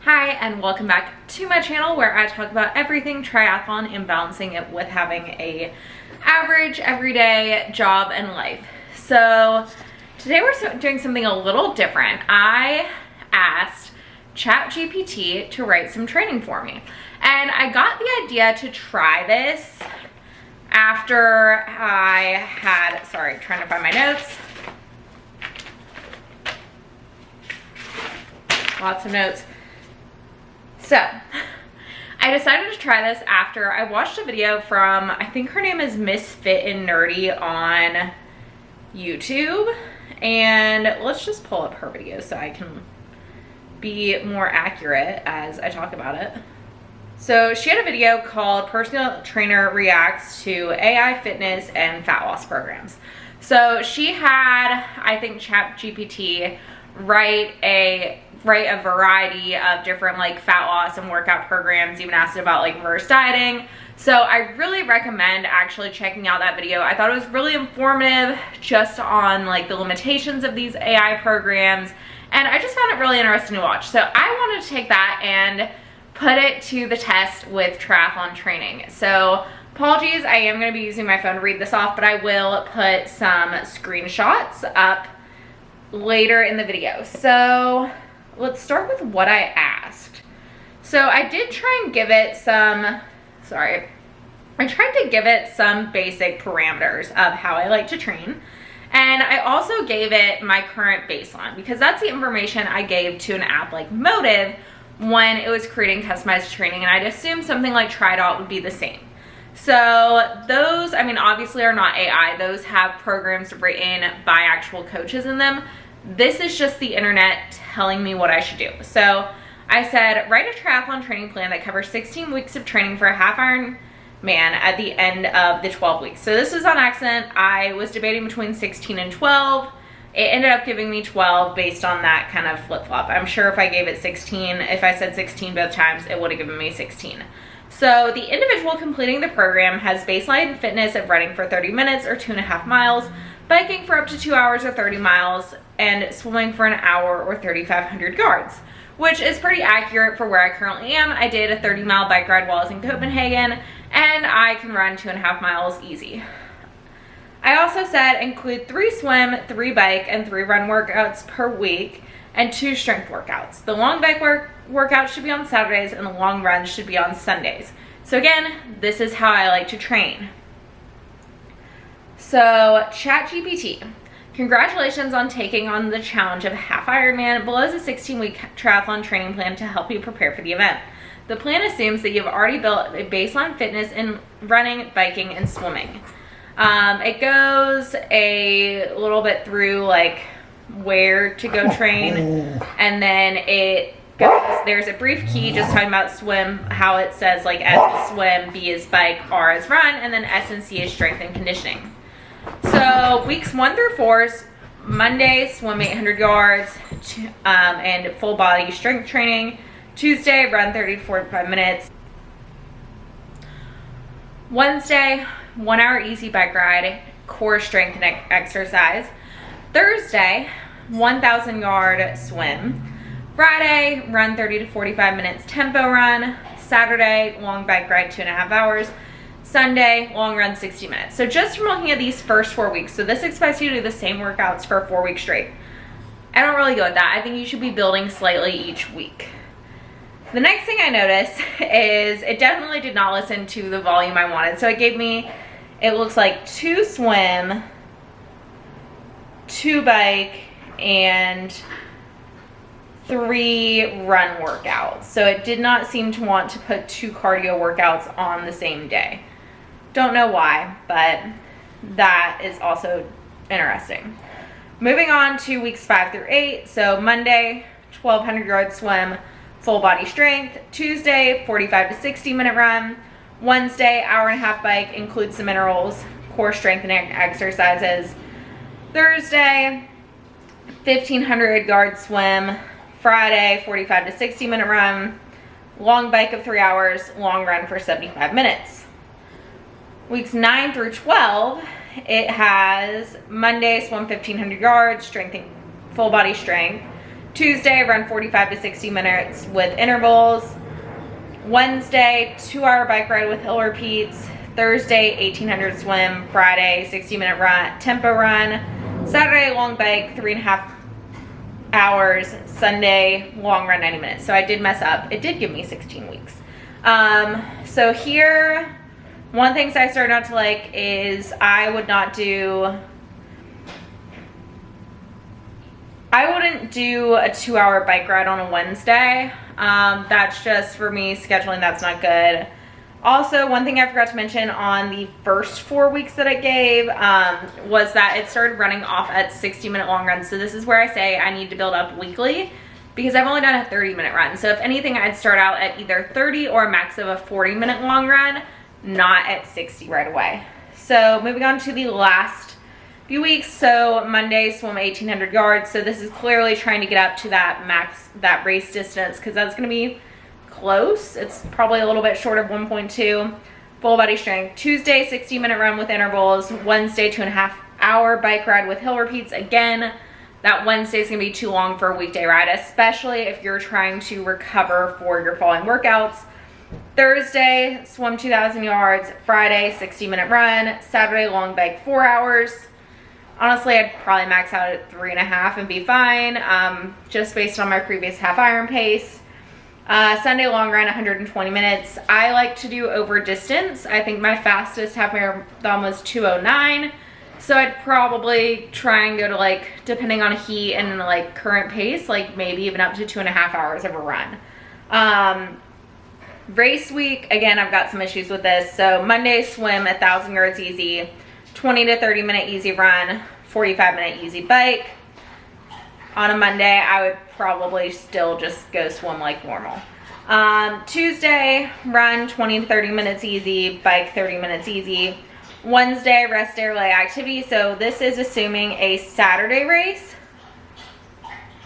Hi, and welcome back to my channel where I talk about everything triathlon and balancing it with having a average everyday job and life. So today we're doing something a little different. I asked ChatGPT to write some training for me, and I got the idea to try this after I had, sorry, trying to find my notes. Lots of notes. So, I decided to try this after I watched a video from, I think her name is Miss Fit and Nerdy on YouTube. And let's just pull up her video so I can be more accurate as I talk about it. So she had a video called Personal Trainer Reacts to AI Fitness and Fat Loss Programs. So she had, I think, ChatGPT write a variety of different like fat loss and workout programs, even asked about like reverse dieting. So I really recommend actually checking out that video. I thought it was really informative just on like the limitations of these AI programs, and I just found it really interesting to watch. So I wanted to take that and put it to the test with triathlon training. So apologies, I am going to be using my phone to read this off, but I will put some screenshots up later in the video. So let's start with what I asked. So I did try and give it some, I tried to give it some basic parameters of how I like to train. And I also gave it my current baseline, because that's the information I gave to an app like Motive when it was creating customized training, and I'd assume something like TriDot would be the same. So those, I mean, obviously are not AI. Those have programs written by actual coaches in them. This is just the internet telling me what I should do. So I said, write a triathlon training plan that covers 16 weeks of training for a half Ironman at the end of the 12 weeks. So this was on accident. I was debating between 16 and 12. It ended up giving me 12 based on that kind of flip-flop. I'm sure if I gave it 16, if I said 16 both times, it would have given me 16. So the individual completing the program has baseline fitness of running for 30 minutes or 2.5 miles, biking for up to 2 hours or 30 miles, and swimming for an hour or 3,500 yards, which is pretty accurate for where I currently am. I did a 30-mile bike ride while I was in Copenhagen, and I can run 2.5 miles easy. I also said include 3 swim, 3 bike, and 3 run workouts per week, and 2 strength workouts. The long bike workout should be on Saturdays, and the long runs should be on Sundays. So again, this is how I like to train. So ChatGPT, congratulations on taking on the challenge of a half Ironman. Below is a 16-week triathlon training plan to help you prepare for the event. The plan assumes that you've already built a baseline fitness in running, biking, and swimming. It goes a little bit through like where to go train, and then it goes, there's a brief key just talking about swim, how it says like S is swim, B is bike, R is run, and then S and C is strength and conditioning. So weeks 1 through 4 is Monday, swim 800 yards and full body strength training. Tuesday, run 30 to 45 minutes. Wednesday, 1 hour easy bike ride, core strength and exercise. Thursday, 1,000 yard swim. Friday, run 30 to 45 minutes tempo run. Saturday, long bike ride 2.5 hours. Sunday, long run 60 minutes. So just from looking at these first 4 weeks, so this expects you to do the same workouts for 4 weeks straight. I don't really go with that. I think you should be building slightly each week. The next thing I noticed is it definitely did not listen to the volume I wanted. So it gave me, it looks like 2 swim, 2 bike, and 3 run workouts. So it did not seem to want to put 2 cardio workouts on the same day. Don't know why, but that is also interesting. Moving on to weeks 5 through 8. So Monday, 1,200 yard swim, full body strength. Tuesday, 45 to 60 minute run. Wednesday, hour and a half bike, includes some intervals, core strengthening exercises. Thursday, 1,500 yard swim. Friday, 45 to 60 minute run. Long bike of 3 hours, long run for 75 minutes. Weeks 9 through 12, it has Monday, swim 1,500 yards, full body strength. Tuesday, run 45 to 60 minutes with intervals. Wednesday, 2-hour bike ride with hill repeats. Thursday, 1800 swim. Friday, 60-minute run, tempo run. Saturday, long bike, 3.5 hours. Sunday, long run, 90 minutes. So I did mess up. It did give me 16 weeks. So here, one thing I started not to like is I wouldn't do a 2-hour bike ride on a Wednesday. That's just, for me, scheduling, that's not good. Also, one thing I forgot to mention on the first 4 weeks that I gave was that it started running off at 60-minute long runs. So this is where I say I need to build up weekly, because I've only done a 30-minute run. So if anything, I'd start out at either 30 or a max of a 40-minute long run, not at 60 right away. So moving on to the last few weeks. So Monday, swim 1,800 yards. So this is clearly trying to get up to that max, that race distance, because that's going to be close. It's probably a little bit short of 1.2. Full body strength. Tuesday, 60-minute run with intervals. Wednesday, 2.5-hour bike ride with hill repeats. Again, that Wednesday is going to be too long for a weekday ride, especially if you're trying to recover for your following workouts. Thursday, swim 2,000 yards. Friday, 60-minute run. Saturday, long bike, 4 hours. Honestly, I'd probably max out at 3.5 and be fine, just based on my previous half iron pace. Sunday, long run, 120 minutes. I like to do over distance. I think my fastest half marathon was 2:09. So I'd probably try and go to, like, depending on heat and like current pace, like maybe even up to 2.5 hours of a run. Race week, again, I've got some issues with this. So Monday, swim 1,000 yards easy, 20 to 30 minute easy run, 45-minute easy bike. On a Monday, I would probably still just go swim like normal. Tuesday, run 20 to 30 minutes easy, bike 30 minutes easy. Wednesday, rest day or light activity. So this is assuming a Saturday race.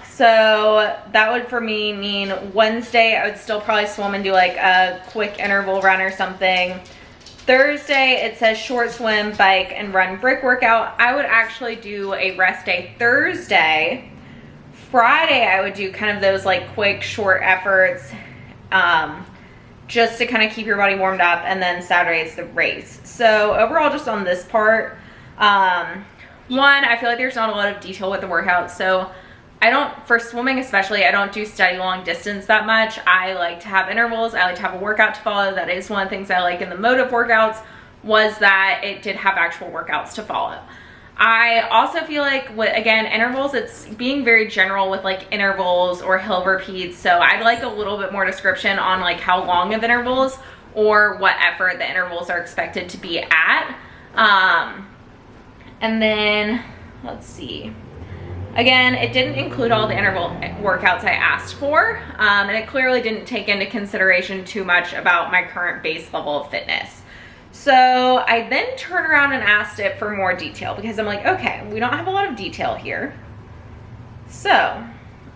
So that would for me mean Wednesday, I would still probably swim and do like a quick interval run or something. Thursday, it says short swim, bike, and run brick workout. I would actually do a rest day Thursday. Friday, I would do kind of those like quick short efforts, just to kind of keep your body warmed up, and then Saturday is the race. So overall, just on this part, one, I feel like there's not a lot of detail with the workout. So for swimming especially, I don't do steady long distance that much. I like to have intervals. I like to have a workout to follow. That is one of the things I like in the motive workouts, was that it did have actual workouts to follow. I also feel like, again, intervals, it's being very general with like intervals or hill repeats. So I'd like a little bit more description on like how long of intervals or what effort the intervals are expected to be at. And then, let's see. Again, it didn't include all the interval workouts I asked for. And it clearly didn't take into consideration too much about my current base level of fitness. So I then turned around and asked it for more detail, because I'm like, okay, we don't have a lot of detail here. So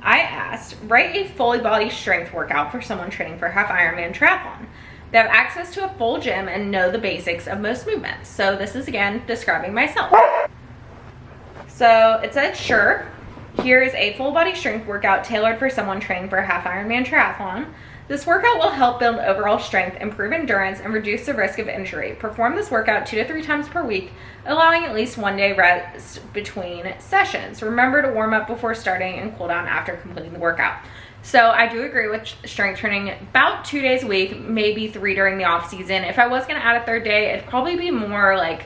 I asked, write a fully body strength workout for someone training for half Ironman triathlon. They have access to a full gym and know the basics of most movements. So this is, again, describing myself. So it said, sure, here is a full body strength workout tailored for someone training for a half Ironman triathlon. This workout will help build overall strength, improve endurance, and reduce the risk of injury. Perform this workout 2 to 3 times per week, allowing at least 1 day rest between sessions. Remember to warm up before starting and cool down after completing the workout. So I do agree with strength training about 2 days a week, maybe 3 during the off season. If I was going to add a third day, it'd probably be more like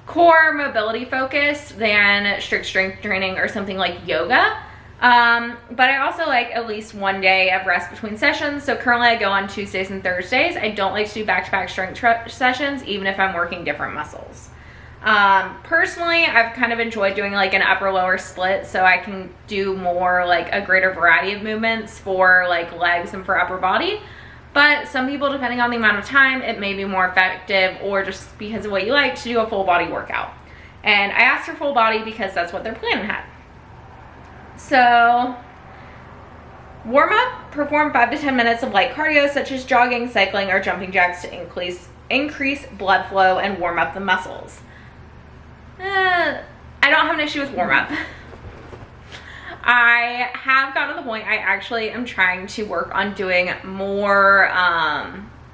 core mobility focused than strict strength training or something like yoga. But I also like at least 1 day of rest between sessions. So currently I go on Tuesdays and Thursdays. I don't like to do back-to-back strength sessions, even if I'm working different muscles. Personally, I've kind of enjoyed doing like an upper lower split, so I can do more like a greater variety of movements for like legs and for upper body. But some people, depending on the amount of time, it may be more effective, or just because of what you like, to do a full body workout. And I asked for full body because that's what their plan had. So warm up, perform 5 to 10 minutes of light cardio such as jogging, cycling, or jumping jacks to increase blood flow and warm up the muscles. I don't have an issue with warm up. I have gotten to the point I actually am trying to work on doing more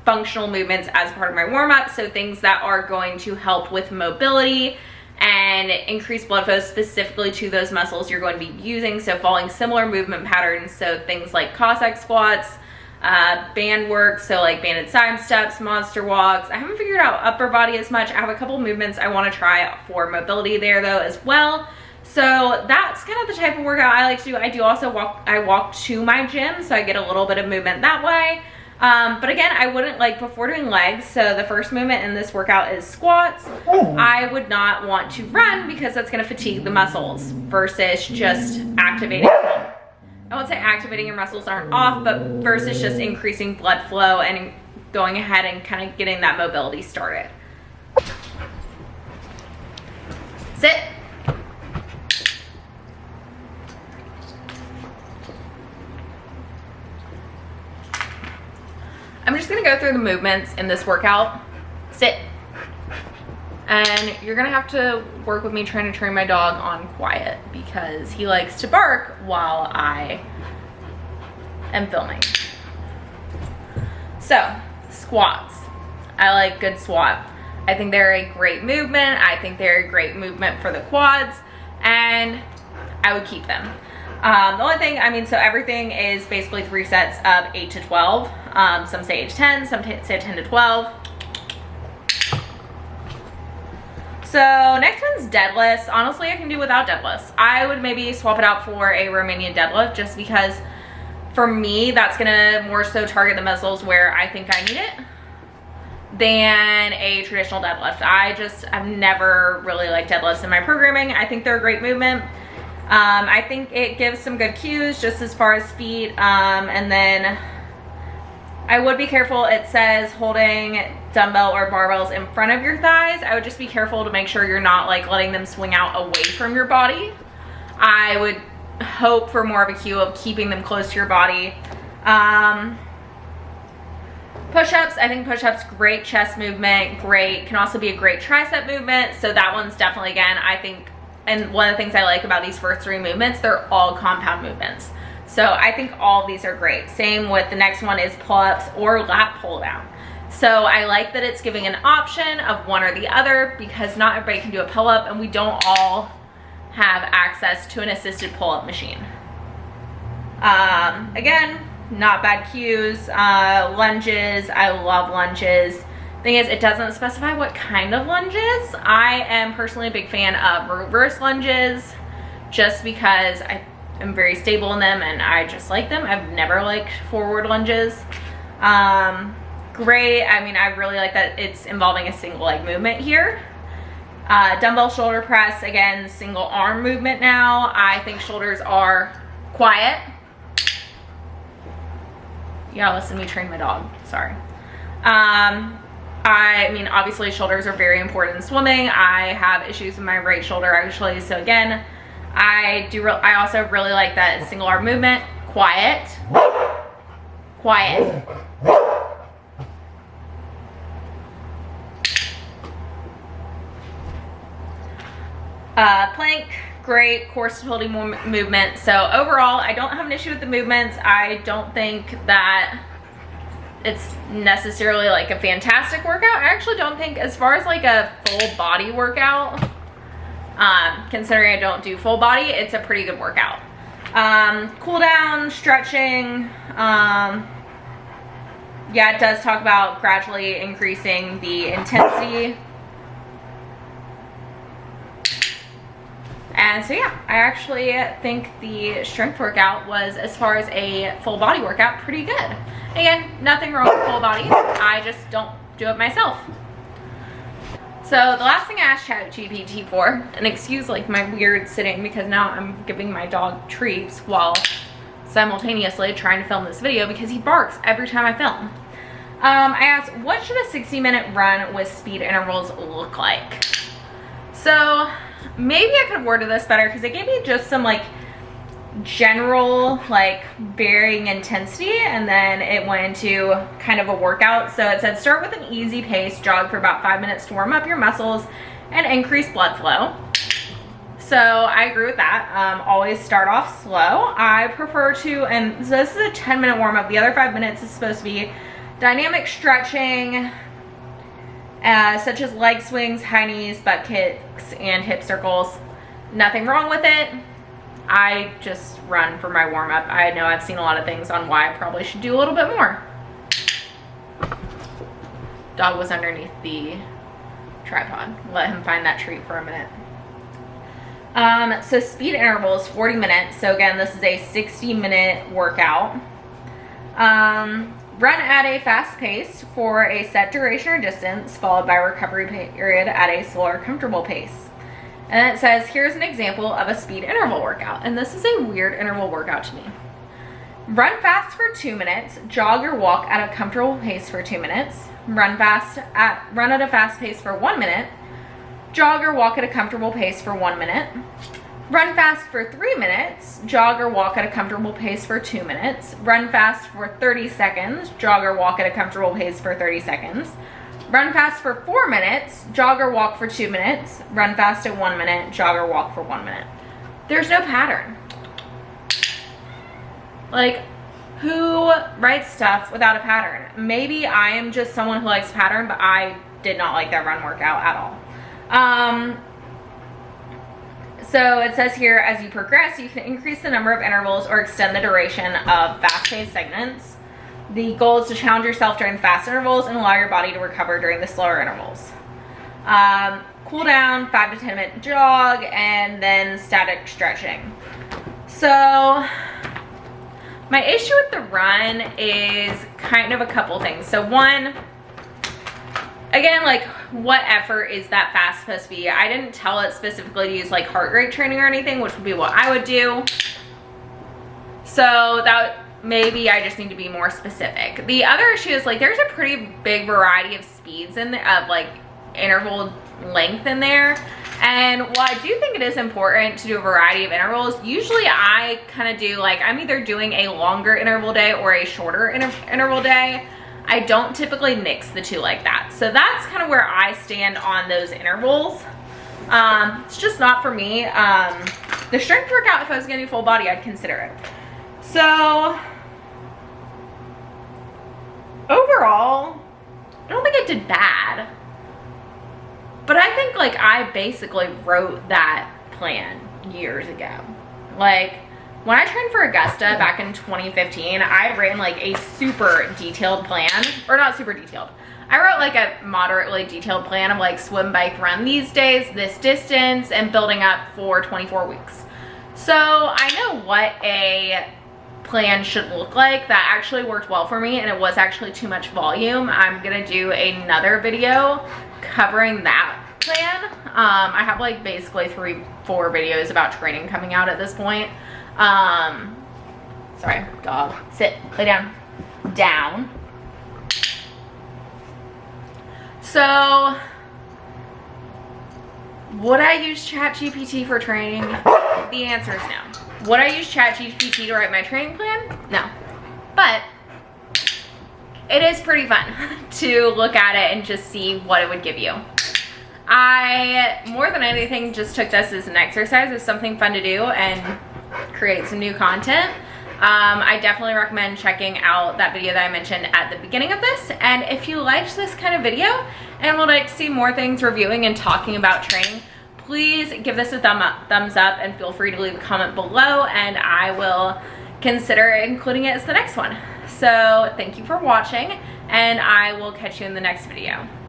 functional movements as part of my warm-up. So things that are going to help with mobility and increase blood flow specifically to those muscles you're going to be using. So following similar movement patterns. So things like Cossack squats, band work, so like banded side steps, monster walks. I haven't figured out upper body as much. I have a couple movements I want to try for mobility there though as well. So that's kind of the type of workout I like to do. I do also walk to my gym, so I get a little bit of movement that way. But again, I wouldn't, like before doing legs, so the first movement in this workout is squats. I would not want to run because that's going to fatigue the muscles versus just activating them. I won't say activating your muscles aren't off, but versus just increasing blood flow and going ahead and kind of getting that mobility started. Sit. I'm just gonna go through the movements in this workout. Sit. And you're gonna have to work with me trying to train my dog on quiet because he likes to bark while I am filming. So, squats. I like good squat. I think they're a great movement. I think they're a great movement for the quads, and I would keep them. The only thing, I mean, so everything is basically 3 sets of 8 to 12. Some say 8 to 10, some say 10 to 12. So next one's deadlifts. Honestly, I can do without deadlifts. I would maybe swap it out for a Romanian deadlift just because for me, that's gonna more so target the muscles where I think I need it than a traditional deadlift. I've never really liked deadlifts in my programming. I think they're a great movement. I think it gives some good cues just as far as feet, and then I would be careful. It says holding dumbbell or barbells in front of your thighs. I would just be careful to make sure you're not like letting them swing out away from your body. I would hope for more of a cue of keeping them close to your body. Push-ups, I think push-ups, great chest movement, great, can also be a great tricep movement. So that one's definitely, again, I think, and one of the things I like about these first 3 movements, they're all compound movements. So I think all of these are great. Same with the next one is pull-ups or lat pull-down. So I like that it's giving an option of one or the other because not everybody can do a pull-up and we don't all have access to an assisted pull-up machine. Again, not bad cues. Lunges, I love lunges. Thing is, it doesn't specify what kind of lunges. I am personally a big fan of reverse lunges just because I am very stable in them and I just like them. I've never liked forward lunges. Great, I mean, I really like that it's involving a single leg movement here. Dumbbell shoulder press, again, single arm movement now. I think shoulders are quiet. Yeah, listen to me train my dog, sorry. I mean, obviously shoulders are very important in swimming. I have issues with my right shoulder actually. So again, I also really like that single arm movement. Quiet. Quiet. Plank, great core stability movement. So overall, I don't have an issue with the movements. I don't think that it's necessarily like a fantastic workout. I actually don't think, as far as like a full body workout, considering I don't do full body, it's a pretty good workout. Cool down, stretching, yeah, it does talk about gradually increasing the intensity. And so yeah, I actually think the strength workout was, as far as a full body workout, pretty good. Again, nothing wrong with full body. I just don't do it myself. So the last thing I asked ChatGPT for, and excuse like my weird sitting because now I'm giving my dog treats while simultaneously trying to film this video because he barks every time I film. I asked, what should a 60-minute run with speed intervals look like? So maybe I could have worded this better because it gave me just some like general like varying intensity, and then it went into kind of a workout. So it said start with an easy pace, jog for about 5 minutes to warm up your muscles and increase blood flow. So I agree with that. Always start off slow. I prefer to, and so this is a 10-minute warm-up. The other 5 minutes is supposed to be dynamic stretching, such as leg swings, high knees, butt kicks, and hip circles. Nothing wrong with it. I just run for my warm-up. I know I've seen a lot of things on why I probably should do a little bit more. Dog was underneath the tripod. Let him find that treat for a minute. So speed intervals, 40 minutes. So again, this is a 60-minute workout. Run at a fast pace for a set duration or distance, followed by a recovery period at a slower, comfortable pace. And it says, here's an example of a speed interval workout. And this is a weird interval workout to me. Run fast for 2 minutes, jog or walk at a comfortable pace for 2 minutes. Run at a fast pace for 1 minute. Jog or walk at a comfortable pace for 1 minute. Run fast for 3 minutes. Jog or walk at a comfortable pace for 2 minutes. Run fast for 30 seconds. Jog or walk at a comfortable pace for 30 seconds. Run fast for 4 minutes. Jog or walk for 2 minutes. Run fast at 1 minute. Jog or walk for 1 minute. There's no pattern. Like, who writes stuff without a pattern? Maybe I am just someone who likes pattern, but I did not like that run workout at all. So it says here, as you progress, you can increase the number of intervals or extend the duration of fast-paced segments. The goal is to challenge yourself during the fast intervals and allow your body to recover during the slower intervals. Cool down, 5 to 10 minute jog, and then static stretching. So my issue with the run is kind of a couple things. So one, again, like, what effort is that fast supposed to be? I didn't tell it specifically to use like heart rate training or anything, which would be what I would do. So that maybe I just need to be more specific. The other issue is, like, there's a pretty big variety of speeds in there, of like interval length in there. And while I do think it is important to do a variety of intervals, usually I kind of do, like, I'm either doing a longer interval day or a shorter interval day. I don't typically mix the two like that. So that's kind of where I stand on those intervals. It's just not for me. The strength workout, if I was gonna do full body, I'd consider it. So overall, I don't think I did bad. But I think, like, I basically wrote that plan years ago. Like, when I trained for Augusta back in 2015, I had written like a super detailed plan, or not super detailed. I wrote like a moderately detailed plan of like swim, bike, run these days, this distance, and building up for 24 weeks. So I know what a plan should look like. That actually worked well for me, and it was actually too much volume. I'm gonna do another video covering that plan. I have like basically 3-4 videos about training coming out at this point. Sorry, dog, sit, lay down, down. So, would I use ChatGPT for training? The answer is no. Would I use ChatGPT to write my training plan? No. But it is pretty fun to look at it and just see what it would give you. I, more than anything, just took this as an exercise, as something fun to do and create some new content. I definitely recommend checking out that video that I mentioned at the beginning of this. And if you liked this kind of video and would like to see more things reviewing and talking about training, please give this a thumbs up and feel free to leave a comment below, and I will consider including it as the next one. So thank you for watching, and I will catch you in the next video.